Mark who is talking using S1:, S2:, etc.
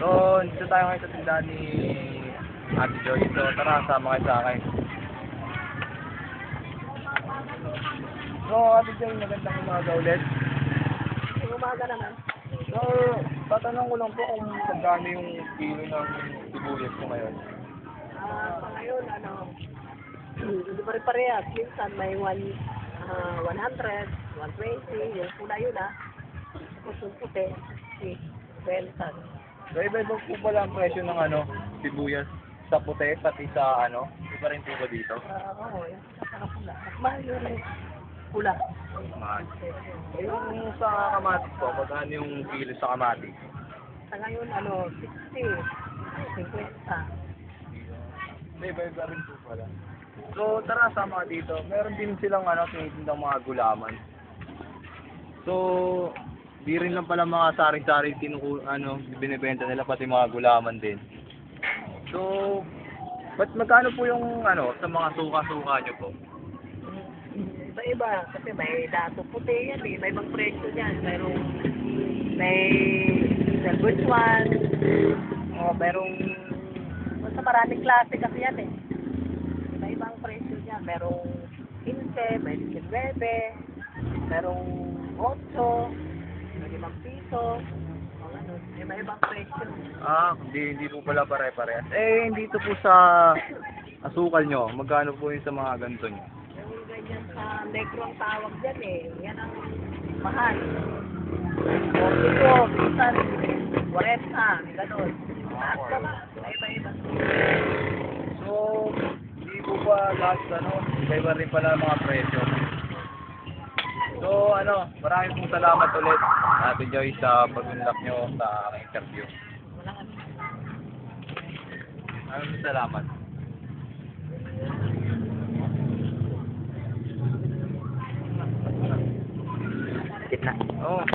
S1: So, dito tayo ngayon sa tindahan ni Ate Joy. So, tara, sama kayo sa akin. So, Ate Joy, magandang umaga ulit.
S2: Umaga naman.
S1: So, tatanong ko lang po kung magkano yung kilo ng sibuyas ko ngayon.
S2: Sa ngayon, hindi pa rin parehas. Minsan may 100, 120, yung pula yun Tapos yung puti, 20.
S1: So, iba-iba po pala ang presyo ng sibuyas sa puti, pati sa iba rin po ba dito?
S2: Oo, yung saka pula. Mas mahal yun pula.
S1: Mahal. Yung sa kamatis po, magkano yung kilo sa kamatis?
S2: Sa ngayon, 60, 50.
S1: Iba-iba rin po pala. So, tara, sama ka dito. Meron din silang tinitindang mga gulaman. So, di rin lang pala mga sari-sari binibenta nila, pati mga gulaman din. So, ba't magkano po yung sa mga suka-suka nyo po?
S2: Iba-iba. Kasi may dato puti yan May ibang presyo yan. May Selwood one. Merong basta maraming klase kasi yan Iba-ibang presyo yan. Merong 15, may 19, merong 8, may 5 piso. Iba-ibang presyo.
S1: Hindi po pala pare-parehas. Dito po sa asukal nyo, magkano po yung sa mga ganito nyo?
S2: Yung ganyan sa negro ang tawag dyan Yan ang mahal. 42, minsan 40, ganun. Iba-iba.
S1: So, hindi po ba lahat iba-iba rin pala mga presyo. So, maraming pong salamat ulit, Ate Joy, sa pag-unlock nyo sa aking interview. Maraming salamat.
S2: Gitna.
S1: Oh.